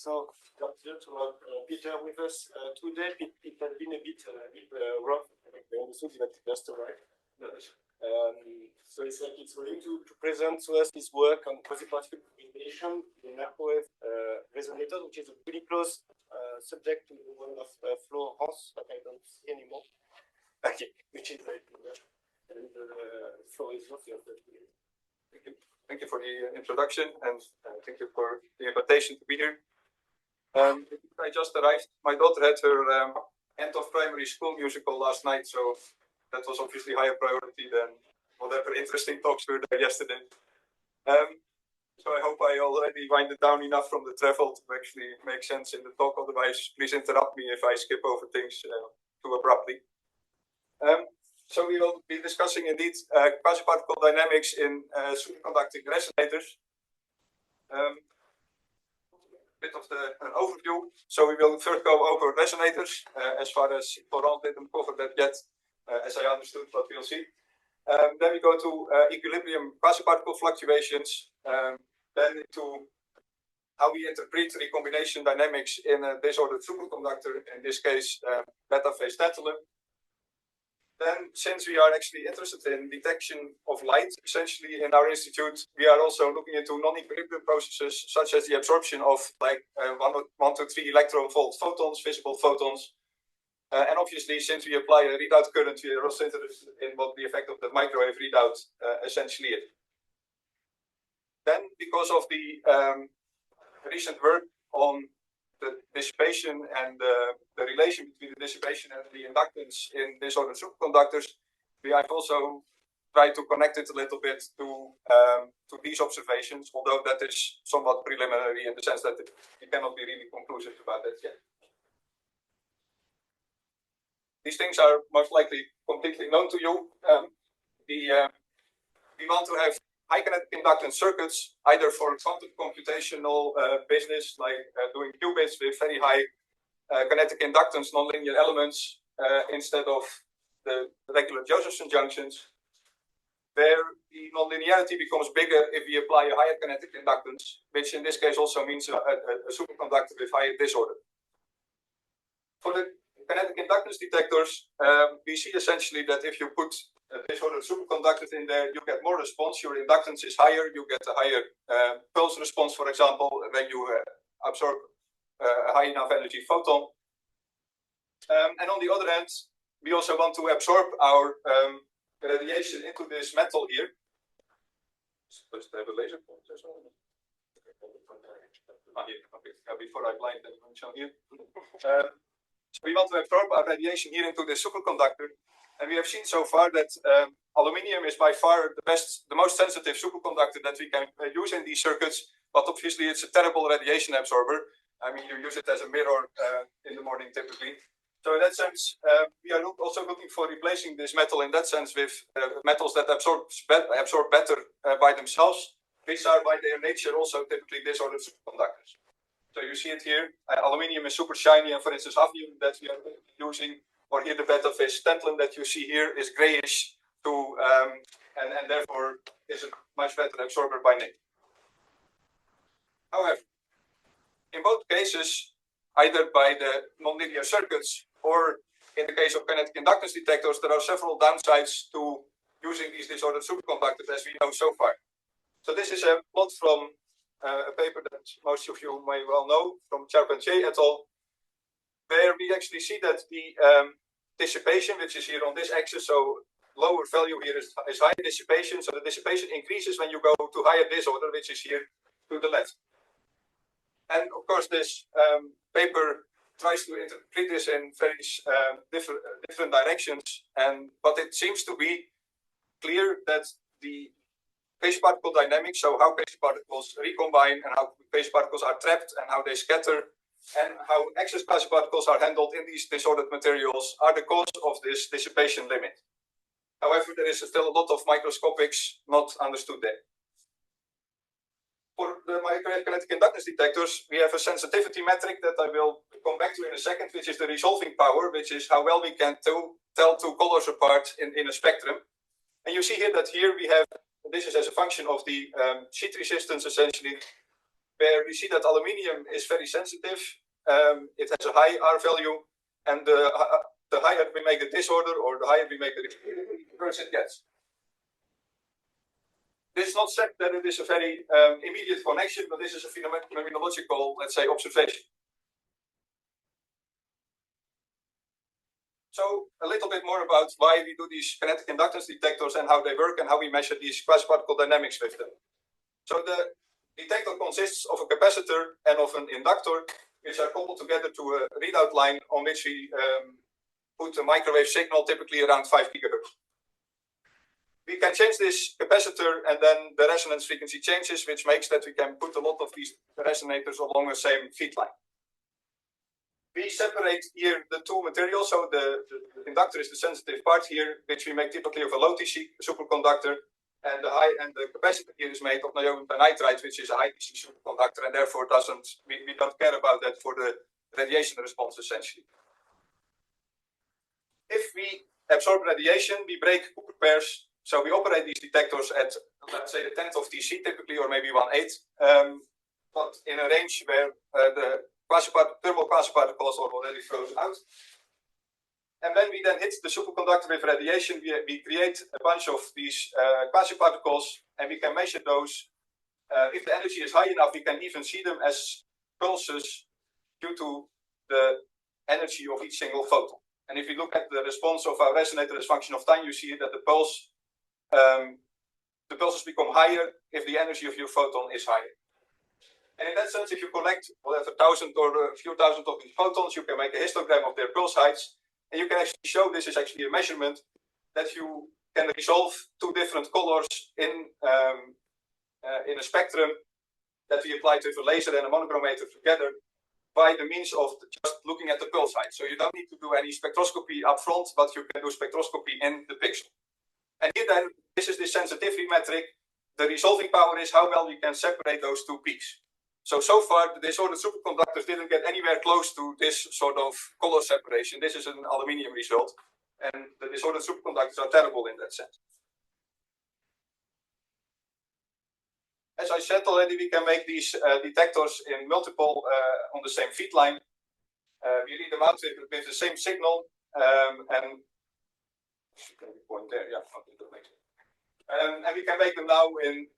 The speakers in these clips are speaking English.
So, good to have Pieter with us today. It has been a bit rough. I understood that just right. So it's willing to present to us his work on quasiparticle recombination in microwave resonators, which is a pretty close subject to the one of Florence, that I don't see anymore. Okay, which is very good. And the floor is yours. Thank you. Thank you for the introduction, and thank you for the invitation to be here. I just arrived. My daughter had her end of primary school musical last night, so that was obviously higher priority than whatever interesting talks were there yesterday. So I hope I already winded down enough from the travel to actually make sense in the talk. Otherwise, please interrupt me if I skip over things too abruptly. So we will be discussing indeed quasi-particle dynamics in superconducting resonators. Bit of an overview. So we will first go over resonators, as far as Florent didn't cover that yet, as I understood, but we'll see. Then we go to equilibrium quasi-particle fluctuations, then to how we interpret recombination dynamics in a disordered superconductor, in this case beta phase tantalum. Then, since we are actually interested in detection of light, essentially in our institute, we are also looking into non-equilibrium processes, such as the absorption of like 1 to 3 electron volt photons, visible photons. And obviously, since we apply a readout current, we are also interested in what the effect of the microwave readout essentially is. Then, because of the recent work on the dissipation and the relation between the dissipation and the inductance in disordered superconductors, we have also tried to connect it a little bit to these observations, although that is somewhat preliminary in the sense that we cannot be really conclusive about that yet. These things are most likely completely known to you. We want to have high kinetic inductance circuits, either for quantum computational business, like doing qubits with very high kinetic inductance nonlinear elements instead of the regular Josephson junctions, where the nonlinearity becomes bigger if we apply a higher kinetic inductance, which in this case also means a superconductor with higher disorder. For the kinetic inductance detectors, we see essentially that if you put disordered superconductors in there, you get more response. Your inductance is higher. You get a higher pulse response, for example, when you absorb a high enough energy photon. And on the other hand, we also want to absorb our radiation into this metal here. Supposed to have a laser pointer. Before I blind them, I'll show here. So we want to absorb our radiation here into this superconductor. And we have seen so far that aluminium is by far the most sensitive superconductor that we can use in these circuits. But obviously, it's a terrible radiation absorber. I mean, you use it as a mirror in the morning typically. So in that sense, we are also looking for replacing this metal in that sense with metals that absorb better by themselves, which are by their nature also typically disordered superconductors. So you see it here. Aluminium is super shiny, and for instance, hafnium that we are using, or here the beta phase tantalum that you see here is grayish to, and therefore is a much better absorber by nature. However, in both cases, either by the nonlinear circuits or in the case of kinetic inductance detectors, there are several downsides to using these disordered superconductors as we know so far. So this is a plot from a paper that most of you may well know from Charpentier et al., where we actually see that the dissipation, which is here on this axis, so lower value here is high dissipation, so the dissipation increases when you go to higher disorder, which is here to the left. And of course, this paper tries to interpret this in various different directions, but it seems to be clear that the quasi-particle dynamics, so how quasi-particles recombine and how quasi-particles are trapped and how they scatter, and how excess quasi-particles are handled in these disordered materials are the cause of this dissipation limit. However, there is still a lot of microscopics not understood there. For the microkinetic inductance detectors, we have a sensitivity metric that I will come back to in a second, which is the resolving power, which is how well we can tell two colors apart in a spectrum. And you see here that here we have, this is as a function of the sheet resistance essentially, where we see that aluminium is very sensitive. It has a high R value, and the higher we make the disorder, or the higher we make the worse it gets. This is not said that it is a very immediate connection, but this is a phenomenological, let's say, observation. So a little bit more about why we do these kinetic inductance detectors and how they work and how we measure these quasi-particle dynamics with them. So the detector consists of a capacitor and of an inductor, which are coupled together to a readout line on which we put a microwave signal, typically around 5 gigahertz. We can change this capacitor, and then the resonance frequency changes, which makes that we can put a lot of these resonators along the same feed line. We separate here the two materials. So the inductor is the sensitive part here, which we make typically of a low TC superconductor, and the capacitor here is made of niobium nitride, which is a high TC superconductor, and therefore we don't care about that for the radiation response essentially. If we absorb radiation, we break Cooper pairs. So we operate these detectors at, let's say, the 10th of TC typically, or maybe 1/8, but in a range where the thermal quasiparticles are already frozen out. And when we then hit the superconductor with radiation, we create a bunch of these quasiparticles, and we can measure those. If the energy is high enough, we can even see them as pulses due to the energy of each single photon. And if you look at the response of our resonator as function of time, you see that the pulses become higher if the energy of your photon is higher. And in that sense, if you collect whatever 1,000 or a few thousand of these photons, you can make a histogram of their pulse heights, and you can actually show this is actually a measurement that you can resolve two different colors in a spectrum that we applied with a laser and a monochromator together by the means of just looking at the pulse height. So you don't need to do any spectroscopy up front, but you can do spectroscopy in the pixel. And here then, this is the sensitivity metric. The resolving power is how well we can separate those two peaks. So far, the disordered superconductors didn't get anywhere close to this sort of color separation. This is an aluminium result, and the disordered superconductors are terrible in that sense. As I said already, we can make these detectors in multiple on the same feed line. We read them out with the same signal, and point there, yeah. And we can make them now in,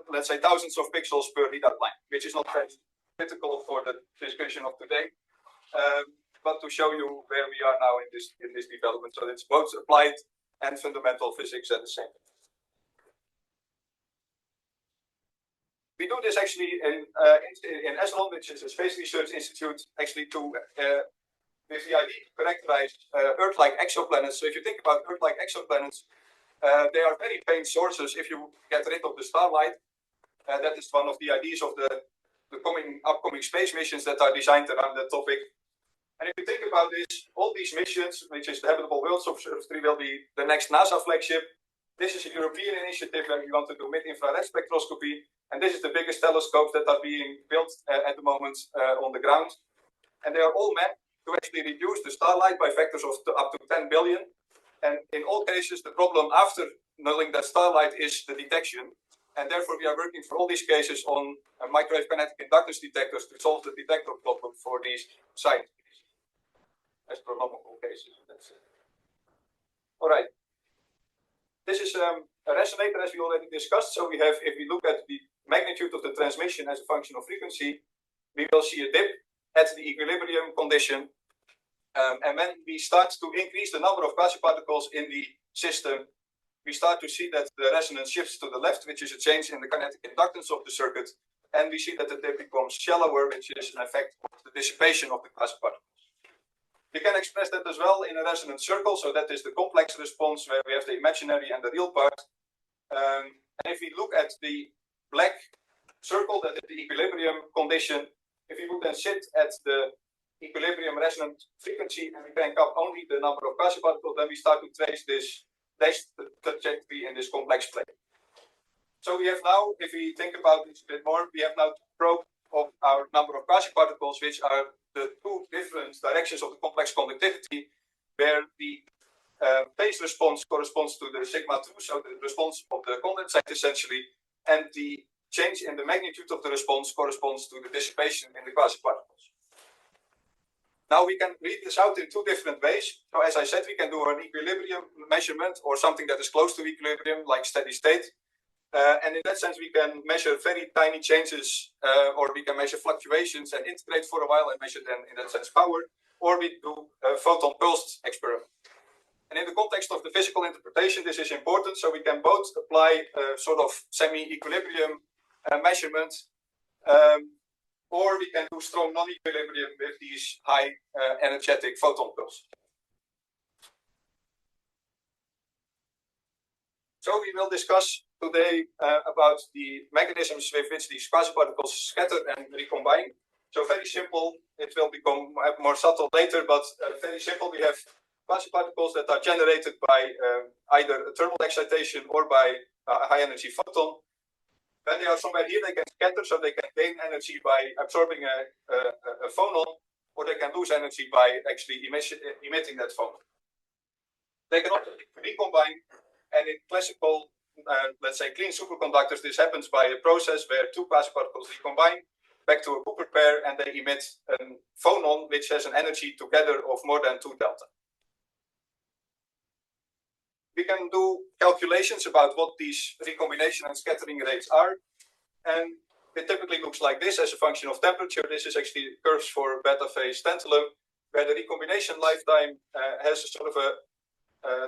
let's say, thousands of pixels per readout line, which is not very critical for the discussion of today, but to show you where we are now in this development. So it's both applied and fundamental physics at the same time. We do this actually in Esalen, which is a space research institute, actually with the idea to characterize Earth-like exoplanets. So if you think about Earth-like exoplanets, they are very faint sources if you get rid of the starlight. That is one of the ideas of the upcoming space missions that are designed around that topic. And if you think about this, all these missions, which is the Habitable Worlds Observatory, will be the next NASA flagship. This is a European initiative where we want to do mid-infrared spectroscopy. And this is the biggest telescopes that are being built at the moment on the ground. And they are all meant to actually reduce the starlight by factors of up to 10 billion. And in all cases, the problem after nulling that starlight is the detection. And therefore, we are working for all these cases on microwave kinetic inductance detectors to solve the detector problem for these scientists. Astronomical cases. That's it. All right. This is a resonator, as we already discussed. So we have, if we look at the magnitude of the transmission as a function of frequency, we will see a dip at the equilibrium condition. And when we start to increase the number of quasiparticles in the system, we start to see that the resonance shifts to the left, which is a change in the kinetic inductance of the circuit. And we see that the dip becomes shallower, which is an effect of the dissipation of the quasiparticles. You can express that as well in a resonance circle. So that is the complex response where we have the imaginary and the real part. And if we look at the black circle, that is the equilibrium condition, if we would then sit at the equilibrium resonant frequency and we crank up only the number of quasiparticles, then we start to trace this trajectory in this complex plane. So we have now, if we think about this a bit more, we have now the probe of our number of quasiparticles, which are the two different directions of the complex conductivity, where the phase response corresponds to the sigma 2, so the response of the condensate essentially, and the change in the magnitude of the response corresponds to the dissipation in the quasiparticles. Now we can read this out in two different ways. So as I said, we can do an equilibrium measurement or something that is close to equilibrium, like steady state. And in that sense, we can measure very tiny changes, or we can measure fluctuations and integrate for a while and measure then, in that sense, power. Or we do a photon pulsed experiment. And in the context of the physical interpretation, this is important. So we can both apply a sort of semi-equilibrium measurement, or we can do strong non-equilibrium with these high energetic photon pulses. So we will discuss today about the mechanisms with which these quasiparticles scatter and recombine. So very simple. It will become more subtle later, but very simple. We have quasiparticles that are generated by either thermal excitation or by a high energy photon. When they are somewhere here, they can scatter, so they can gain energy by absorbing a phonon, or they can lose energy by actually emitting that phonon. They can also recombine, and in classical, let's say, clean superconductors, this happens by a process where two quasiparticles recombine back to a Cooper pair, and they emit a phonon which has an energy together of more than 2 delta. We can do calculations about what these recombination and scattering rates are, and it typically looks like this as a function of temperature. This is actually curves for beta phase tantalum, where the recombination lifetime has a sort of a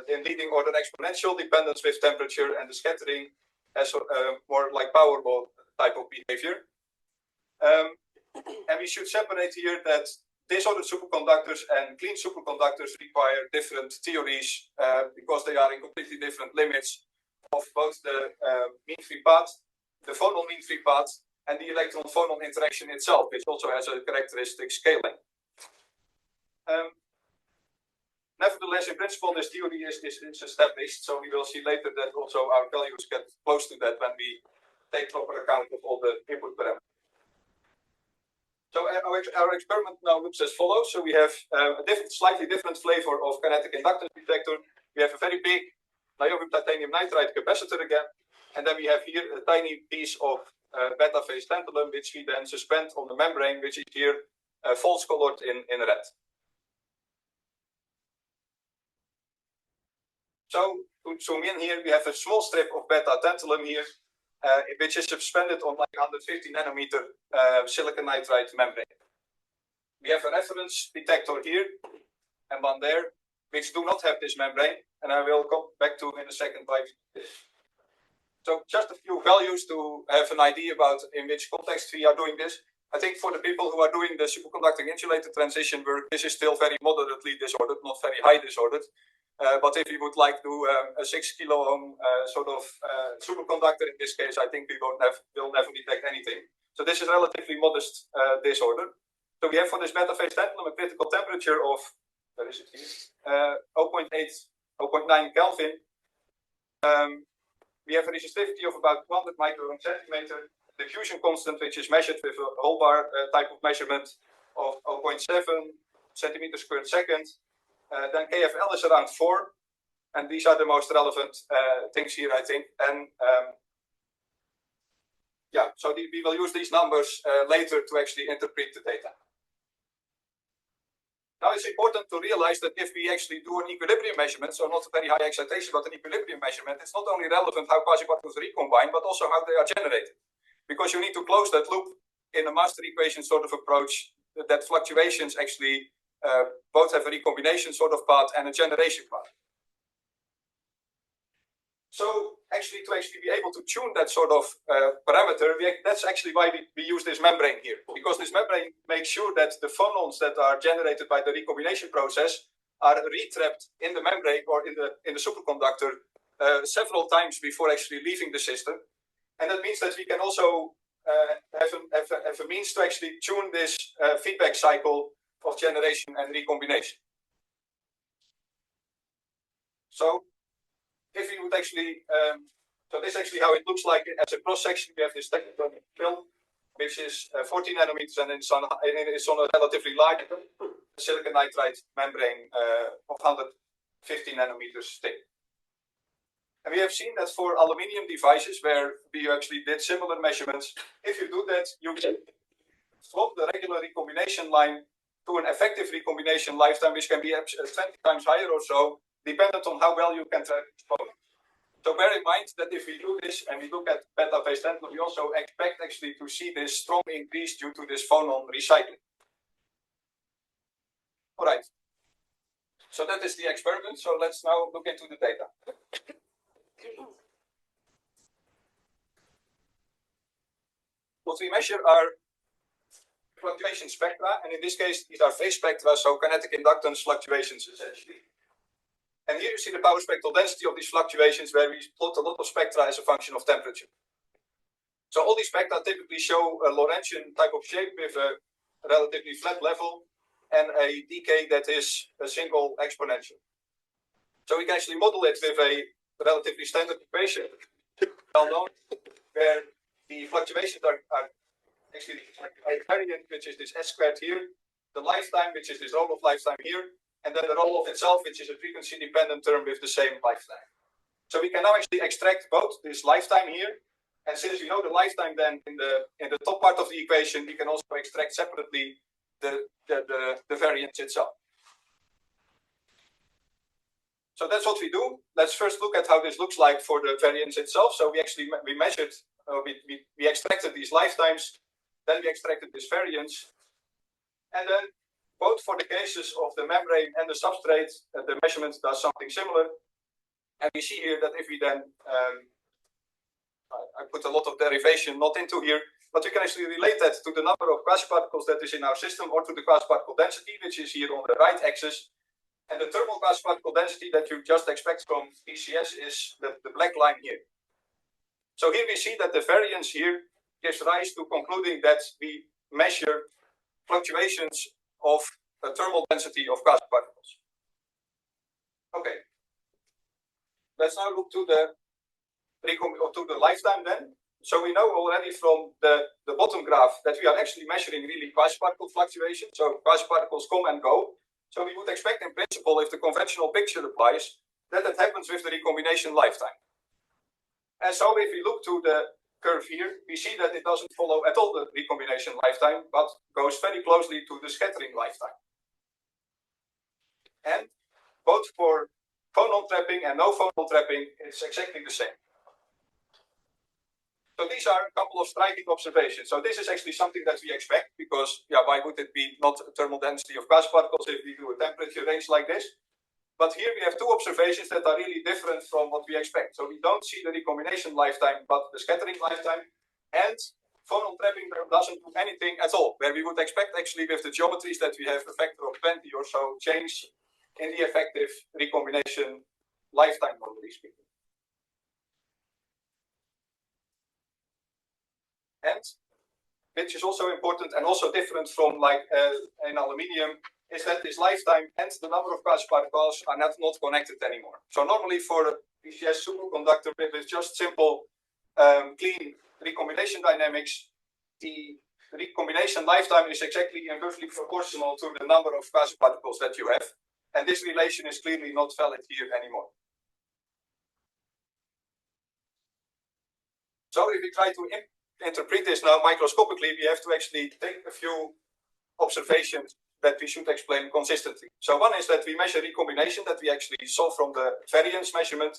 in leading order exponential dependence with temperature, and the scattering has a more like Powerball type of behavior. And we should separate here that disordered superconductors and clean superconductors require different theories because they are in completely different limits of both the mean free path, the phonon mean free path, and the electron-phonon interaction itself, which also has a characteristic scaling. Nevertheless, in principle, this theory is established, so we will see later that also our values get close to that when we take proper account of all the input parameters. So our experiment now looks as follows. So we have a slightly different flavor of kinetic inductance detector. We have a very big niobium titanium nitride capacitor again, and then we have here a tiny piece of beta phase tantalum, which we then suspend on the membrane, which is here false colored in red. So to zoom in here, we have a small strip of beta tantalum here, which is suspended on like 150 nanometer silicon nitride membrane. We have a reference detector here and one there, which do not have this membrane, and I will come back to in a second why this. So just a few values to have an idea about in which context we are doing this. I think for the people who are doing the superconducting insulator transition work, this is still very moderately disordered, not very high disordered. But if you would like to do a 6 kilo ohm sort of superconductor in this case, I think we will never detect anything. So this is relatively modest disorder. So we have for this beta phase tantalum a critical temperature of, where is it here? 0.8, 0.9 Kelvin. We have a resistivity of about 200 microohm centimeter. Diffusion constant, which is measured with a whole bar type of measurement of 0.7 centimeters per second. Then KFL is around 4, and these are the most relevant things here, I think. And yeah, so we will use these numbers later to actually interpret the data. Now it's important to realize that if we actually do an equilibrium measurement, so not a very high excitation, but an equilibrium measurement, it's not only relevant how quasiparticles recombine, but also how they are generated. Because you need to close that loop in a master equation sort of approach, that fluctuations actually both have a recombination sort of path and a generation path. So actually to be able to tune that sort of parameter, that's actually why we use this membrane here. Because this membrane makes sure that the phonons that are generated by the recombination process are retrapped in the membrane or in the superconductor several times before actually leaving the system. And that means that we can also have a means to actually tune this feedback cycle of generation and recombination. So if we would actually, so this is actually how it looks like as a cross section. We have this technical film, which is 40 nanometers, and it's on a relatively large silicon nitride membrane of 150 nanometers thick. And we have seen that for aluminium devices where we actually did similar measurements, if you do that, you can from the regular recombination line to an effective recombination lifetime, which can be 20 times higher or so, dependent on how well you can track this phonon. So bear in mind that if we do this and we look at beta phase tandem, we also expect actually to see this strong increase due to this phonon recycling. All right. So that is the experiment. So let's now look into the data. What we measure are fluctuation spectra, and in this case, these are phase spectra, so kinetic inductance fluctuations essentially. And here you see the power spectral density of these fluctuations, where we plot a lot of spectra as a function of temperature. So all these spectra typically show a Lorentzian type of shape with a relatively flat level and a decay that is a single exponential. So we can actually model it with a relatively standard equation, well known, where the fluctuations are actually a variant, which is this S squared here, the lifetime, which is this roll of lifetime here, and then the roll of itself, which is a frequency dependent term with the same lifetime. So we can now actually extract both this lifetime here, and since we know the lifetime, then in the top part of the equation, we can also extract separately the variance itself. So that's what we do. Let's first look at how this looks like for the variance itself. So we actually measured, we extracted these lifetimes, then we extracted this variance, and then both for the cases of the membrane and the substrate, the measurement does something similar. And we see here that if we then, I put a lot of derivation not into here, but we can actually relate that to the number of quasiparticles that is in our system, or to the quasiparticle density, which is here on the right axis. And the thermal quasiparticle density that you just expect from PCS is the black line here. So here we see that the variance here gives rise to concluding that we measure fluctuations of the thermal density of quasiparticles. Okay. Let's now look to the lifetime then. So we know already from the bottom graph that we are actually measuring really quasiparticle fluctuation. So quasiparticles come and go. So we would expect in principle, if the conventional picture applies, that happens with the recombination lifetime. And so if we look to the curve here, we see that it doesn't follow at all the recombination lifetime, but goes very closely to the scattering lifetime. And both for phonon trapping and no phonon trapping, it's exactly the same. So these are a couple of striking observations. So this is actually something that we expect, because why would it be not a thermal density of quasiparticles if we do a temperature range like this? But here we have two observations that are really different from what we expect. So we don't see the recombination lifetime, but the scattering lifetime. And phonon trapping doesn't do anything at all, where we would expect actually with the geometries that we have a factor of 20 or so change in the effective recombination lifetime, normally speaking. And which is also important and also different from like in aluminium, is that this lifetime and the number of quasiparticles are not connected anymore. So normally for a PCS superconductor with just simple clean recombination dynamics, the recombination lifetime is exactly inversely proportional to the number of quasiparticles that you have. And this relation is clearly not valid here anymore. So if we try to interpret this now microscopically, we have to actually take a few observations that we should explain consistently. So one is that we measure recombination that we actually saw from the variance measurement.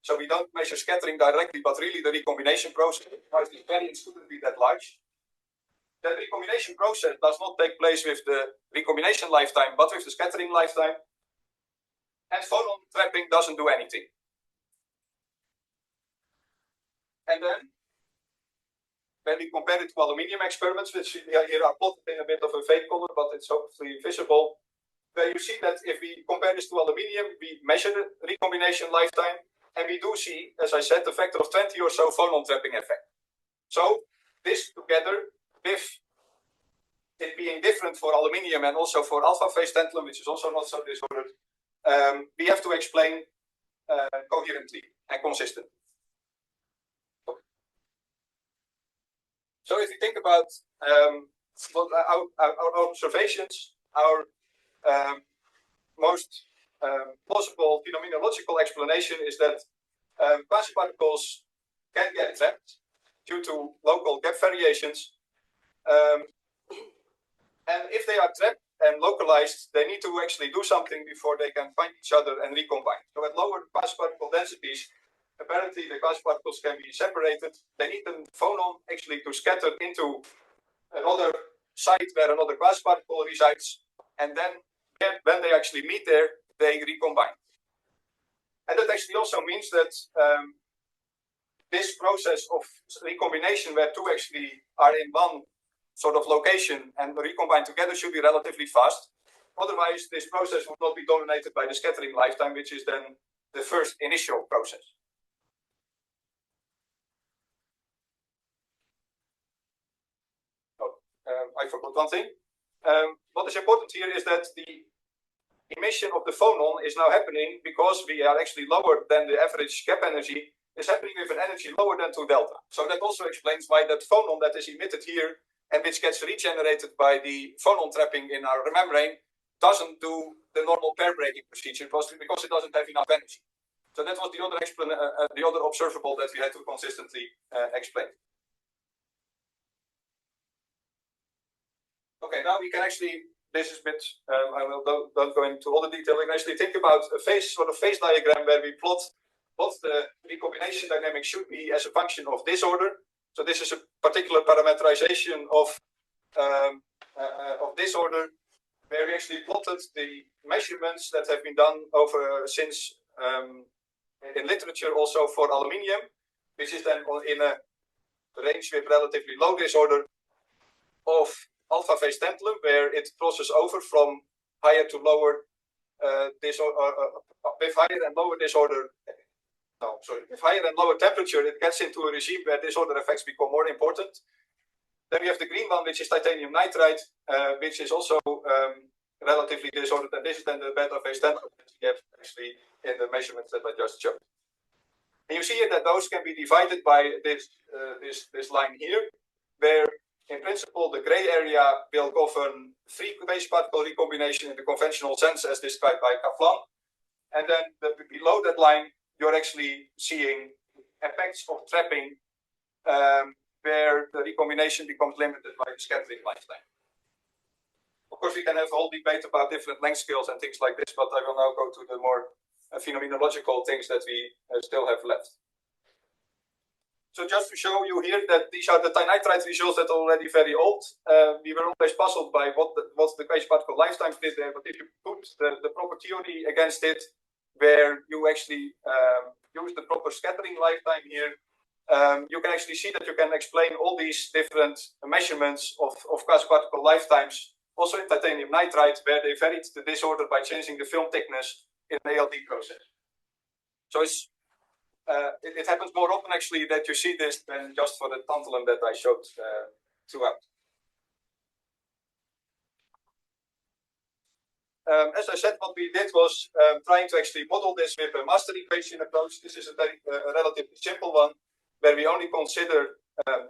So we don't measure scattering directly, but really the recombination process, because the variance couldn't be that large. That recombination process does not take place with the recombination lifetime, but with the scattering lifetime. And phonon trapping doesn't do anything. And then, when we compare it to aluminium experiments, which here are plotted in a bit of a fake color, but it's hopefully visible, where you see that if we compare this to aluminium, we measure the recombination lifetime, and we do see, as I said, a factor of 20 or so phonon trapping effect. So this together with it being different for aluminium and also for alpha phase tantalum, which is also not so disordered, we have to explain coherently and consistently. So if you think about our observations, our most plausible phenomenological explanation is that Quasiparticles can get trapped due to local gap variations. And if they are trapped and localized, they need to actually do something before they can find each other and recombine. So at lower quasiparticle densities, apparently the quasiparticles can be separated. They need the phonon actually to scatter into another site where another quasiparticle resides, and then when they actually meet there, they recombine. And that actually also means that this process of recombination, where two actually are in one sort of location and recombine together, should be relatively fast. Otherwise, this process would not be dominated by the scattering lifetime, which is then the first initial process. I forgot one thing. What is important here is that the emission of the phonon is now happening because we are actually lower than the average gap energy, is happening with an energy lower than 2 delta. So that also explains why that phonon that is emitted here and which gets regenerated by the phonon trapping in our membrane doesn't do the normal pair breaking procedure because it doesn't have enough energy. So that was the other observable that we had to consistently explain. Okay, now we can actually, this is a bit, I will don't go into all the detail. We can actually think about a phase diagram where we plot what the recombination dynamic should be as a function of disorder. So this is a particular parameterization of disorder, where we actually plotted the measurements that have been done since in literature also for aluminium, which is then in a range with relatively low disorder of alpha phase tantalum, where it crosses over from higher to lower with higher and lower disorder. No, sorry, with higher and lower temperature, it gets into a regime where disorder effects become more important. Then we have the green one, which is titanium nitride, which is also relatively disordered, and this is then the beta phase tantalum that we have actually in the measurements that I just showed. And you see here that those can be divided by this line here, where in principle the gray area will govern free quasiparticle recombination in the conventional sense as described by Kaplan, and then below that line you're actually seeing effects of trapping where the recombination becomes limited by the scattering lifetime. Of course, we can have a whole debate about different length scales and things like this, but I will now go to the more phenomenological things that we still have left. So just to show you here that these are the nitride results that are already very old. We were always puzzled by what the quasiparticle lifetimes did there, but if you put the proper theory against it, where you actually use the proper scattering lifetime here, you can actually see that you can explain all these different measurements of quasiparticle lifetimes, also in titanium nitride, where they varied the disorder by changing the film thickness in an ALD process. So it happens more often actually that you see this than just for the tantalum that I showed throughout. As I said, what we did was trying to actually model this with a master equation approach. This is a relatively simple one, where we only consider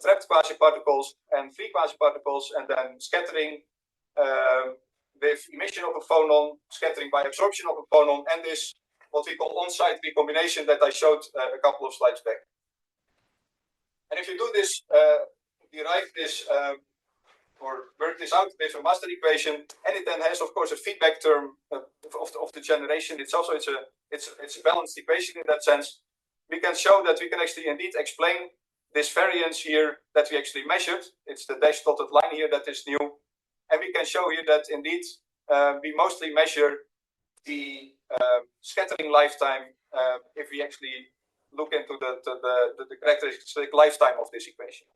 trapped quasiparticles and free quasiparticles, and then scattering with emission of a phonon, scattering by absorption of a phonon, and this what we call on-site recombination that I showed a couple of slides back. And if you do this, derive this or work this out with a master equation, and it then has, of course, a feedback term of the generation. It's also it's a balanced equation in that sense. We can show that we can actually indeed explain this variance here that we actually measured. It's the dashed dotted line here that is new, and we can show here that indeed we mostly measure the scattering lifetime if we actually look into the characteristic lifetime of this equation.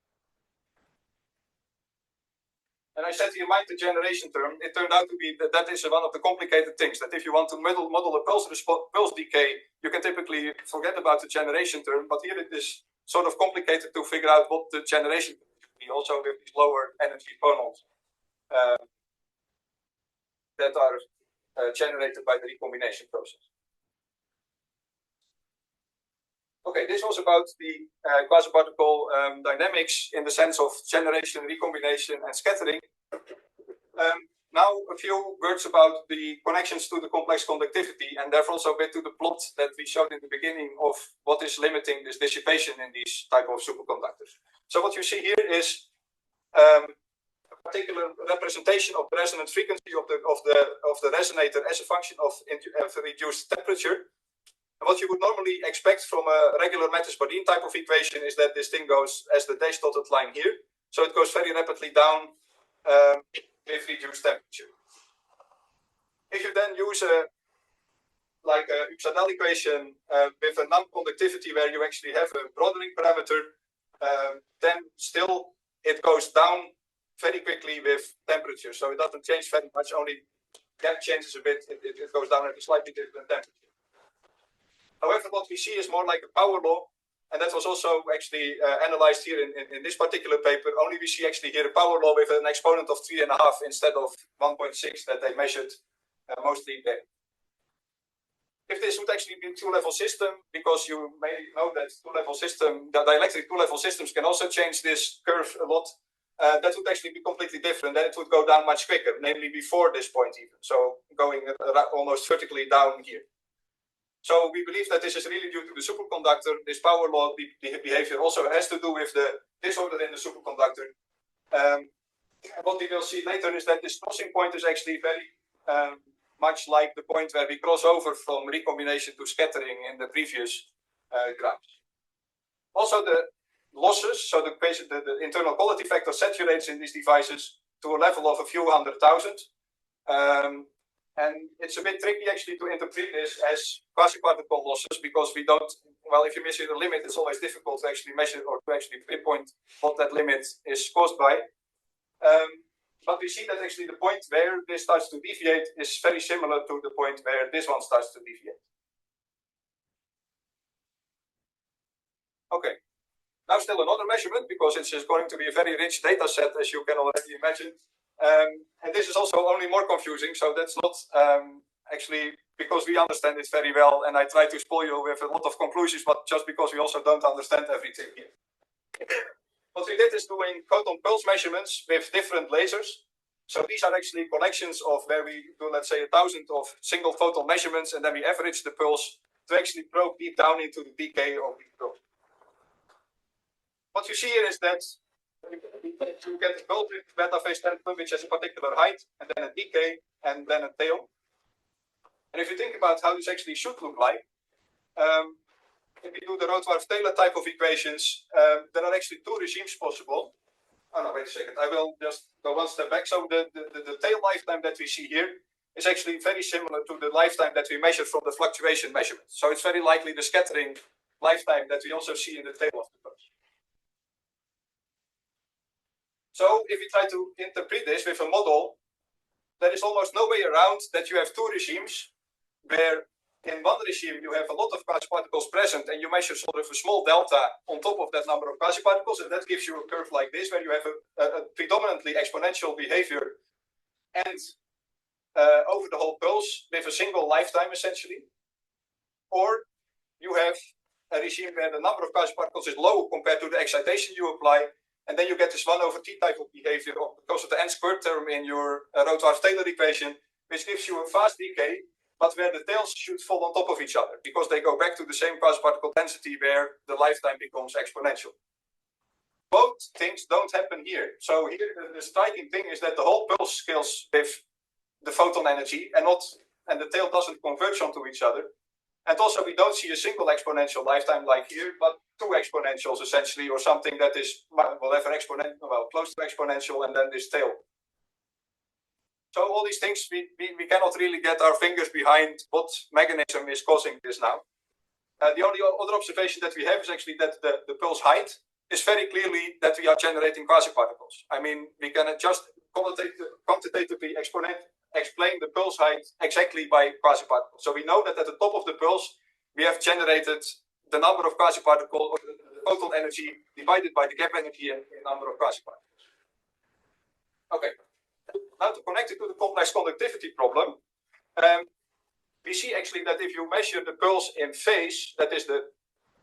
And I said you mind the generation term. It turned out to be that is one of the complicated things, that if you want to model a pulse decay, you can typically forget about the generation term, but here it is sort of complicated to figure out what the generation term should be, also with these lower energy phonons that are generated by the recombination process. Okay, this was about the quasiparticle dynamics in the sense of generation, recombination, and scattering. Now a few words about the connections to the complex conductivity, and therefore also a bit to the plot that we showed in the beginning of what is limiting this dissipation in these type of superconductors. So what you see here is a particular representation of the resonant frequency of the resonator as a function of reduced temperature. And what you would normally expect from a regular Matters-Bodine type of equation is that this thing goes as the dash dotted line here. So it goes very rapidly down with reduced temperature. If you then use a Upsadal equation with a non-conductivity where you actually have a broadening parameter, then still it goes down very quickly with temperature. So it doesn't change very much, only gap changes a bit, it goes down at a slightly different temperature. However, what we see is more like a power law, and that was also actually analyzed here in this particular paper. Only we see actually here a power law with an exponent of 3.5 instead of 1.6 that they measured mostly there. If this would actually be a two-level system, because you may know that two-level system, the dielectric two-level systems can also change this curve a lot, that would actually be completely different. Then it would go down much quicker, namely before this point even. So going almost vertically down here. So we believe that this is really due to the superconductor. This power law behavior also has to do with the disorder in the superconductor. What we will see later is that this crossing point is actually very much like the point where we cross over from recombination to scattering in the previous graphs. Also the losses, so the internal quality factor saturates in these devices to a level of a few 100,000. And it's a bit tricky actually to interpret this as quasi-particle losses, because we don't, well, if you measure the limit, it's always difficult to actually measure or to actually pinpoint what that limit is caused by. But we see that actually the point where this starts to deviate is very similar to the point where this one starts to deviate. Okay, now still another measurement, because it's just going to be a very rich data set, as you can already imagine. And this is also only more confusing, so that's not actually because we understand it very well, and I try to spoil you with a lot of conclusions, but just because we also don't understand everything here. What we did is doing photon pulse measurements with different lasers. So these are actually collections of where we do, let's say, 1,000 of single photon measurements, and then we average the pulse to actually probe deep down into the decay of the pulse. What you see here is that you get a pulse with beta phase tangent, which has a particular height, and then a decay, and then a tail. And if you think about how this actually should look like, if we do the Rooij-Taylor type of equations, there are actually two regimes possible. Oh no, wait a second, I will just go one step back. So the tail lifetime that we see here is actually very similar to the lifetime that we measured from the fluctuation measurement. So it's very likely the scattering lifetime that we also see in the tail of the pulse. So if we try to interpret this with a model, there is almost no way around that you have two regimes, where in one regime you have a lot of quasi-particles present and you measure sort of a small delta on top of that number of quasi-particles, and that gives you a curve like this, where you have a predominantly exponential behavior and over the whole pulse with a single lifetime essentially. Or you have a regime where the number of quasi-particles is low compared to the excitation you apply, and then you get this 1/T type of behavior because of the n-squared term in your Rooij-Taylor equation, which gives you a fast decay, but where the tails should fall on top of each other, because they go back to the same quasi-particle density where the lifetime becomes exponential. Both things don't happen here. So here the striking thing is that the whole pulse scales with the photon energy, and the tail doesn't converge onto each other. And also we don't see a single exponential lifetime like here, but two exponentials essentially, or something that is whatever exponential, well, close to exponential, and then this tail. So all these things, we cannot really get our fingers behind what mechanism is causing this now. The only other observation that we have is actually that the pulse height is very clearly that we are generating quasi-particles. I mean, we can just quantitatively explain the pulse height exactly by quasi-particles. So we know that at the top of the pulse, we have generated the number of quasi-particles, or the photon energy divided by the gap energy and the number of quasi-particles. Okay. Now to connect it to the complex conductivity problem, we see actually that if you measure the pulse in phase, that is the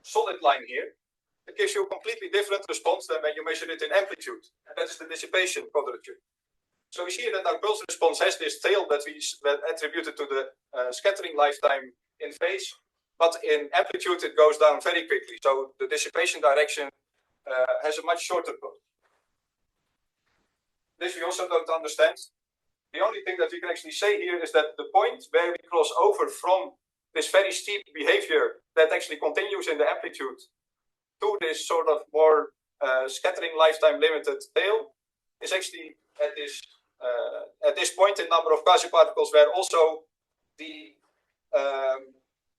solid line here, it gives you a completely different response than when you measure it in amplitude, and that is the dissipation quadrature. So we see that our pulse response has this tail that we attributed to the scattering lifetime in phase, but in amplitude it goes down very quickly. So the dissipation direction has a much shorter pulse. This we also don't understand. The only thing that we can actually say here is that the point where we cross over from this very steep behavior that actually continues in the amplitude to this sort of more scattering lifetime limited tail is actually at this point in number of quasiparticles where also the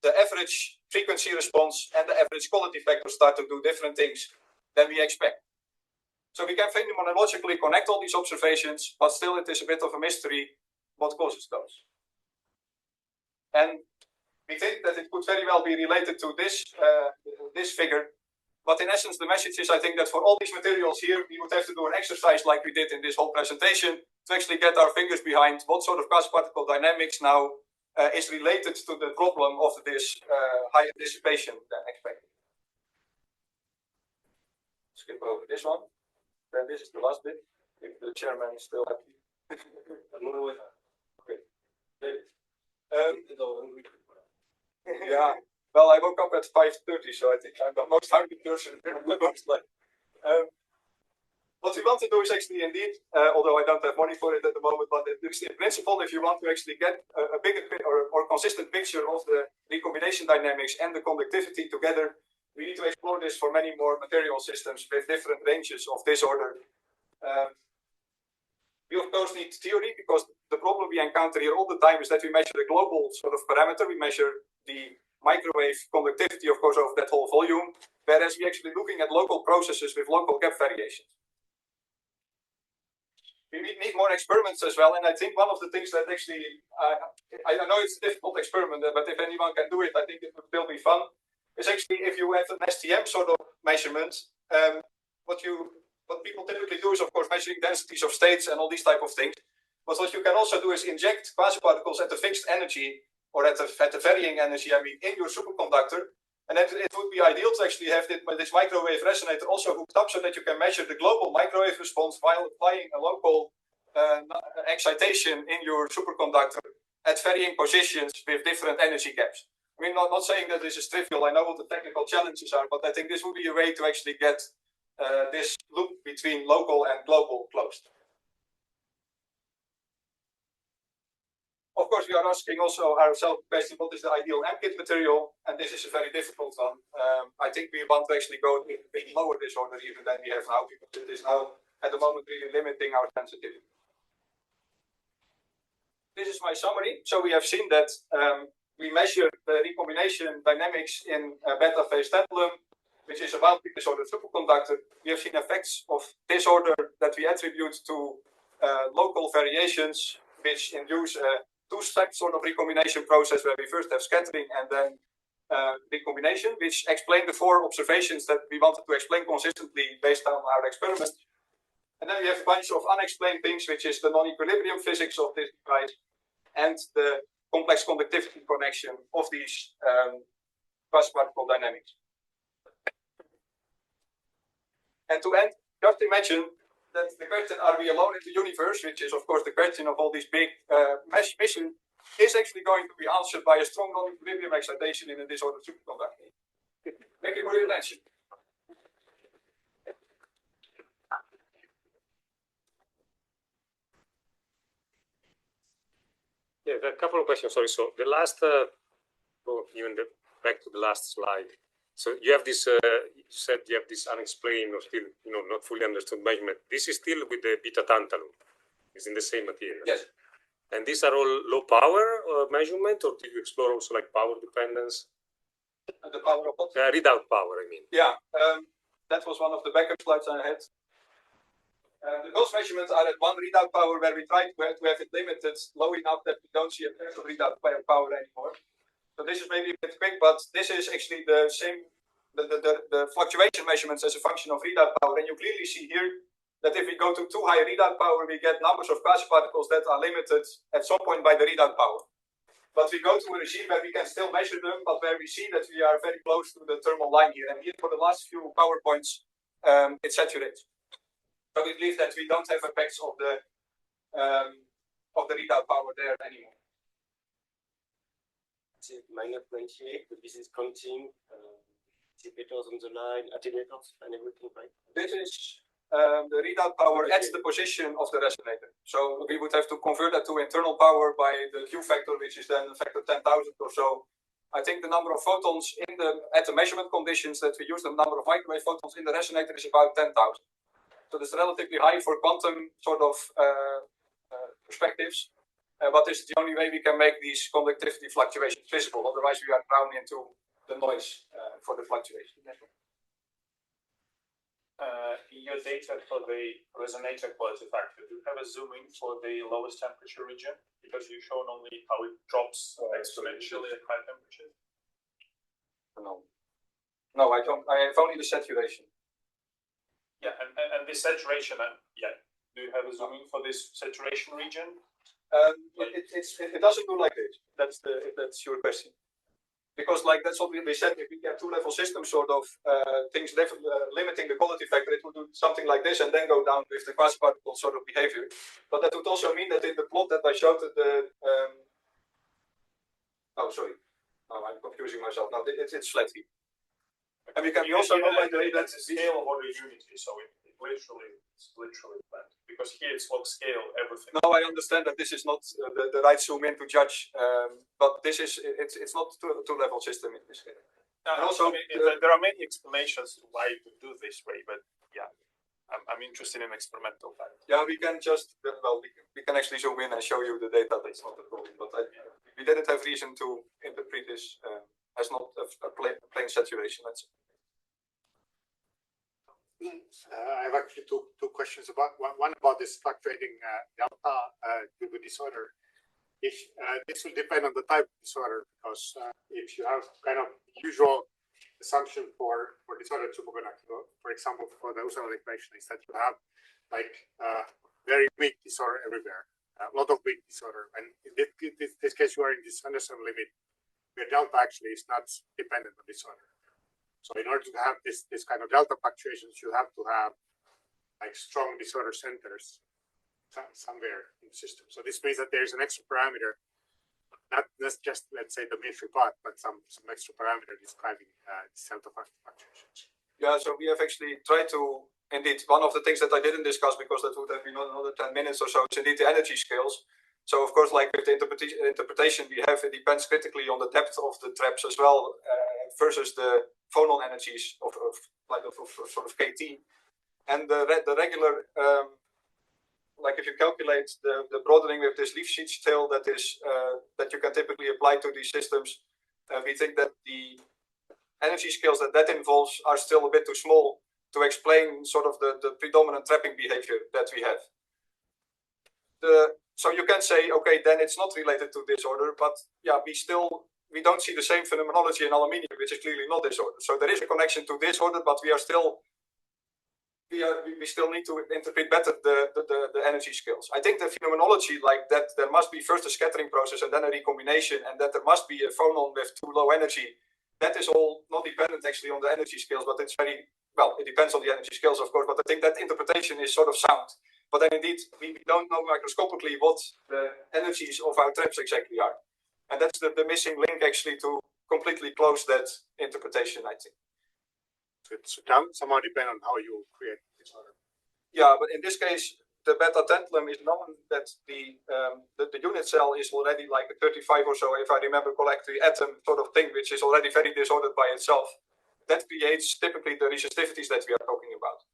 average frequency response and the average quality factor start to do different things than we expect. So we can phenomenologically connect all these observations, but still it is a bit of a mystery what causes those. And we think that it could very well be related to this, this figure. But in essence, the message is, I think, that for all these materials here, we would have to do an exercise like we did in this whole presentation to actually get our fingers behind what sort of quasi-particle dynamics now is related to the problem of this higher dissipation than expected. Skip over this one. Then this is the last bit, if the chairman is still happy. Okay. Yeah, well, I woke up at 5:30, so I think I'm the most hungry person in the most life. What we want to do is actually indeed, although I don't have money for it at the moment, but in principle, if you want to actually get a bigger or consistent picture of the recombination dynamics and the conductivity together, we need to explore this for many more material systems with different ranges of disorder. We of course need theory, because the problem we encounter here all the time is that we measure a global sort of parameter. We measure the microwave conductivity, of course, of that whole volume, whereas we're actually looking at local processes with local gap variations. We need more experiments as well, and I think one of the things that actually, I know it's a difficult experiment, but if anyone can do it, I think it would still be fun, is actually if you have an STM sort of measurement, what people typically do is, of course, measuring densities of states and all these type of things. But what you can also do is inject quasiparticles at a fixed energy, or at a varying energy, I mean, in your superconductor. And then it would be ideal to actually have this microwave resonator also hooked up so that you can measure the global microwave response while applying a local excitation in your superconductor at varying positions with different energy gaps. I mean, not saying that this is trivial. I know what the technical challenges are, but I think this would be a way to actually get this loop between local and global closed. Of course, we are asking also ourselves the question, what is the ideal MKIT material? And this is a very difficult one. I think we want to actually go a bit lower disorder even than we have now, because it is now, at the moment, really limiting our sensitivity. This is my summary. So we have seen that we measure the recombination dynamics in beta phase tantalum, which is a wildly disordered superconductor. We have seen effects of disorder that we attribute to local variations, which induce a two-step sort of recombination process where we first have scattering and then recombination, which explain the four observations that we wanted to explain consistently based on our experiment. And then we have a bunch of unexplained things, which is the non-equilibrium physics of this device and the complex conductivity connection of these quasi-particle dynamics. And to end, just imagine that the question, are we alone in the universe, which is of course the question of all these big missions, is actually going to be answered by a strong non-equilibrium excitation in a disordered superconductor. Thank you for your attention. Yeah, a couple of questions. Sorry. So the last, back to the last slide. So you have this, you said you have this unexplained or still, not fully understood measurement. This is still with the beta tantalum. It's in the same material. Yes. And these are all low power measurement, or do you explore also like power dependence? The power of what? Readout power, I mean. Yeah, that was one of the backup slides I had. The ghost measurements are at one readout power where we try to have it limited low enough that we don't see a partial readout power anymore. So this is maybe a bit quick, but this is actually the same, the fluctuation measurements as a function of readout power. And you clearly see here that if we go to too high readout power, we get numbers of quasi-particles that are limited at some point by the readout power. But we go to a regime where we can still measure them, but where we see that we are very close to the thermal line here. And here for the last few power points, it saturates. So we believe that we don't have effects of the of the readout power there anymore. It's minus 28, but this is counting dissipators on the line, attenuators, and everything, right? This is the readout power at the position of the resonator. So we would have to convert that to internal power by the Q factor, which is then a factor 10,000 or so. I think the number of photons in at the measurement conditions that we use, the number of microwave photons in the resonator is about 10,000. So that's relatively high for quantum sort of perspectives. But this is the only way we can make these conductivity fluctuations visible. Otherwise, we are drowned into the noise for the fluctuation. In your data for the resonator quality factor, do you have a zoom in for the lowest temperature region? Because you've shown only how it drops exponentially at high temperatures. No, I don't. I have only the saturation. Yeah, and the saturation, do you have a zoom in for this saturation region? It doesn't go like this. If that's your question. Because that's what we said, if we have two-level systems sort of things limiting the quality factor, it would do something like this and then go down with the quasiparticle sort of behavior. But that would also mean that in the plot that I showed I'm confusing myself. No, it's flat here. And we can also know by the way that's the scale of order unity, so it's literally flat. Because here it's log scale, everything. No, I understand that this is not the right zoom in to judge, but this is it's not two-level system in this case. And also, there are many explanations why you could do this way, but yeah, I'm interested in experimental fact. Yeah, we can just we can actually zoom in and show you the data. That's not a problem, but we didn't have reason to interpret this as not a plain saturation. Let's say. I have actually two questions about one about this fluctuating delta Dubé disorder. If this will depend on the type of disorder, because if you have kind of usual assumption for disorder superconductor, for example, for the Husserl equation, is that you have like very weak disorder everywhere, a lot of weak disorder, and in this case you are in this Anderson limit where delta actually is not dependent on disorder. So in order to have this kind of delta fluctuations, you have to have like strong disorder centers somewhere in the system. So this means that there is an extra parameter, not just let's say the mean-free path, but some extra parameter describing this delta fluctuations. Yeah, so we have actually tried to indeed one of the things that I didn't discuss because that would have been another 10 minutes or so is indeed the energy scales. So of course, like with the interpretation we have, it depends critically on the depth of the traps as well versus the phonon energies of sort of KT, and the regular like if you calculate the broadening with this Lifshitz tail that is that you can typically apply to these systems, we think that the energy scales that involves are still a bit too small to explain sort of the predominant trapping behavior that we have. So you can say, okay, then it's not related to disorder, but yeah, we don't see the same phenomenology in aluminium, which is clearly not disorder. So there is a connection to disorder, but we still need to interpret better the energy scales. I think the phenomenology like that there must be first a scattering process and then a recombination, and that there must be a phonon with too low energy. That is all not dependent actually on the energy scales, but it's very well. It depends on the energy scales, of course. But I think that interpretation is sort of sound. But then indeed, we don't know microscopically what the energies of our traps exactly are. And that's the missing link actually to completely close that interpretation, I think. So it's somehow depend on how you create disorder. Yeah, but in this case, the beta tantalum is known that the unit cell is already like a 35 or so, if I remember correctly, atom sort of thing, which is already very disordered by itself. That creates typically the resistivities that we are talking about.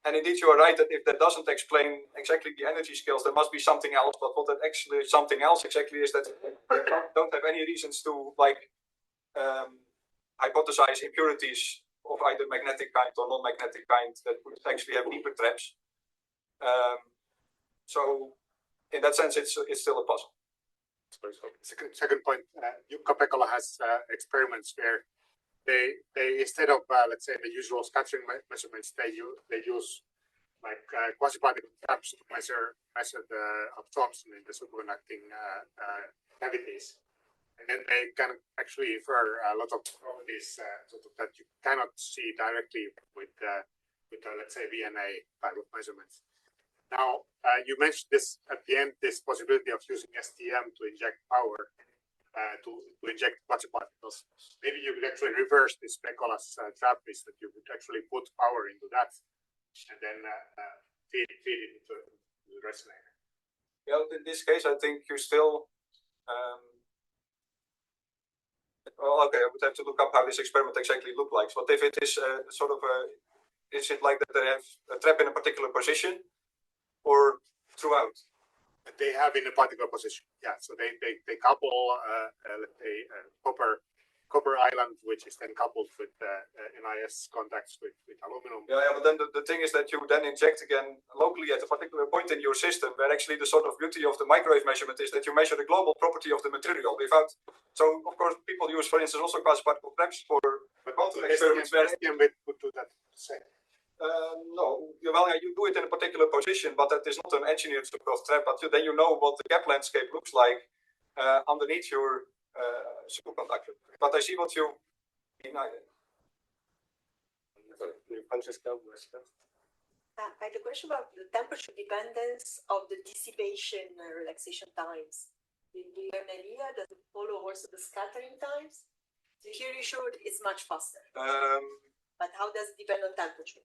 And indeed, you are right that if that doesn't explain exactly the energy scales, there must be something else. But what that actually something else exactly is that we don't have any reasons to hypothesize impurities of either magnetic kind or non-magnetic kind that would actually have deeper traps. So, in that sense, it's still a puzzle. Second point, Pekala has experiments where they instead of let's say the usual scattering measurements, they use like quasiparticle traps to measure the absorption in the superconducting cavities, and then they can actually infer a lot of properties that you cannot see directly with let's say VNA type of measurements. Now, you mentioned this at the end, this possibility of using STM to inject power, to inject quasiparticles. Maybe you could actually reverse this Pekola's trap is that you could actually put power into that and then feed it into the resonator. Yeah, in this case, I think you still. Well, okay, I would have to look up how this experiment exactly looks like. But if it is sort of is it like that they have a trap in a particular position, or throughout? They have in a particular position, yeah. So they couple let's say copper island, which is then coupled with NIS contacts with aluminum. Yeah, but then the thing is that you then inject again locally at a particular point in your system, where actually the sort of beauty of the microwave measurement is that you measure the global property of the material without. So of course people use, for instance, also quasiparticle traps for quantum experiments. STM would do that the same. No, well, you do it in a particular position, but that is not an engineered superconductor trap. But then you know what the gap landscape looks like underneath your superconductor. But I see what you mean. Francesca, I had a question about the temperature dependence of the dissipation relaxation times. Do you have an idea? Does it follow also the scattering times? So here you showed it's much faster. But how does it depend on temperature?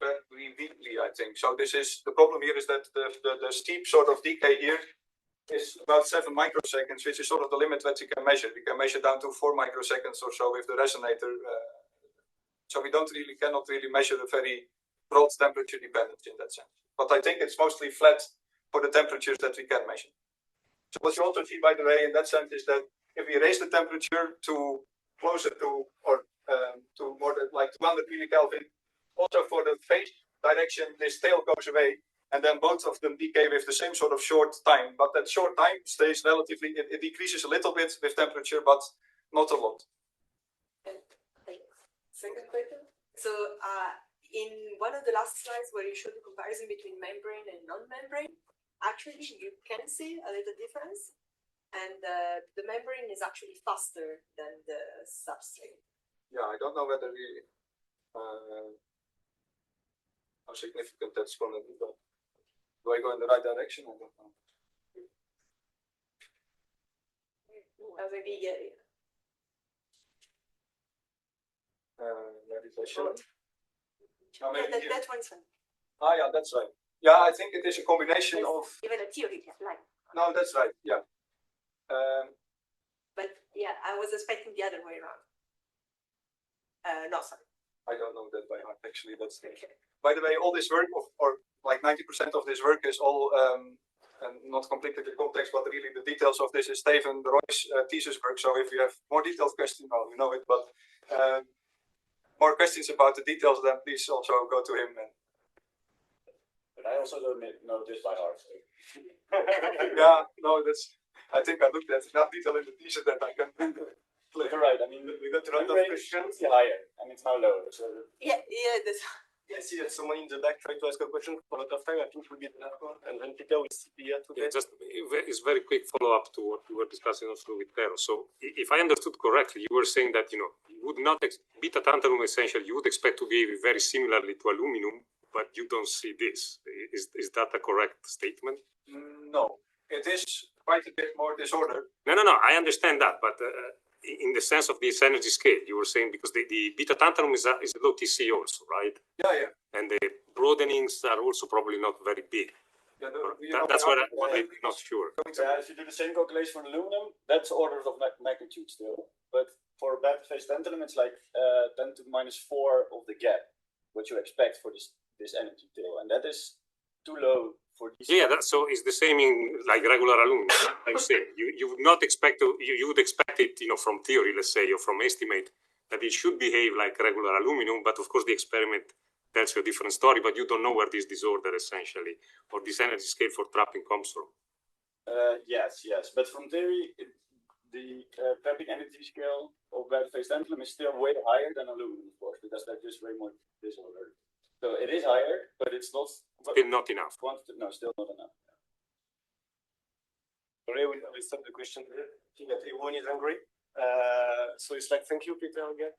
Very weakly, I think. So this is the problem here is that the steep sort of decay here is about 7 microseconds, which is sort of the limit that you can measure. We can measure down to 4 microseconds or so with the resonator. So we cannot really measure a very broad temperature dependence in that sense. But I think it's mostly flat for the temperatures that we can measure. So what you also see, by the way, in that sense is that if we raise the temperature to closer to or to more than like 200 millikelvin, also for the phase direction, this tail goes away, and then both of them decay with the same sort of short time. But that short time stays relatively, it decreases a little bit with temperature, but not a lot. Second question. So in one of the last slides where you showed the comparison between membrane and non-membrane, actually you can see a little difference, and the membrane is actually faster than the substrate. Yeah, I don't know whether we how significant that's going to be, but do I go in the right direction? I don't know. Maybe, yeah. Where did I show it? Oh, yeah, that one's fine. Ah, yeah, that's right. Yeah, I think it is a combination of. Even a theory, like. No, that's right. Yeah. But yeah, I was expecting the other way around. No, sorry. I don't know that by heart. Actually, that's. Okay. By the way, all this work, or like 90% of this work, is all and not completely the context, but really the details of this is Steven Rooij's thesis work. So if you have more detailed questions, well, you know it, but more questions about the details, then please also go to him. But I also don't know this by heart. So. Yeah, no, that's. I think I looked at enough detail in the thesis that I can. You're right. I mean, we got a lot of questions. Higher, and it's now lower. So. Yeah, that's. Yeah, I see that someone in the back tried to ask a question for a lot of time. I think we'll be the last one, and then Pieter will be here today. Yeah, just it's very quick follow-up to what we were discussing also with Tero. So if I understood correctly, you were saying that, you would not, beta tantalum essentially, you would expect to behave very similarly to aluminum, but you don't see this. Is that a correct statement? No, it is quite a bit more disordered. No, I understand that, but in the sense of this energy scale, you were saying, because the beta tantalum is a low TC also, right? Yeah. And the broadenings are also probably not very big. Yeah, that's what I'm not sure. Yeah, if you do the same calculation for aluminum, that's orders of magnitude still. But for beta phase tantalum, it's like 10 to the minus 4 of the gap, what you expect for this energy tail, and that is too low. Yeah, so it's the same in like regular aluminum. Like I say, you would not expect to. You would expect it, from theory, let's say, or from estimate, that it should behave like regular aluminum. But of course, the experiment tells you a different story. But you don't know where this disorder essentially, or this energy scale for trapping comes from. Yes. But from theory, the trapping energy scale of beta phase tantalum is still way higher than aluminum, of course, because that is way more disordered. So it is higher, but it's not. Still not enough. No, still not enough. Sorry, we stop the question there. I think that everyone is hungry. So it's like, thank you, Pieter, again.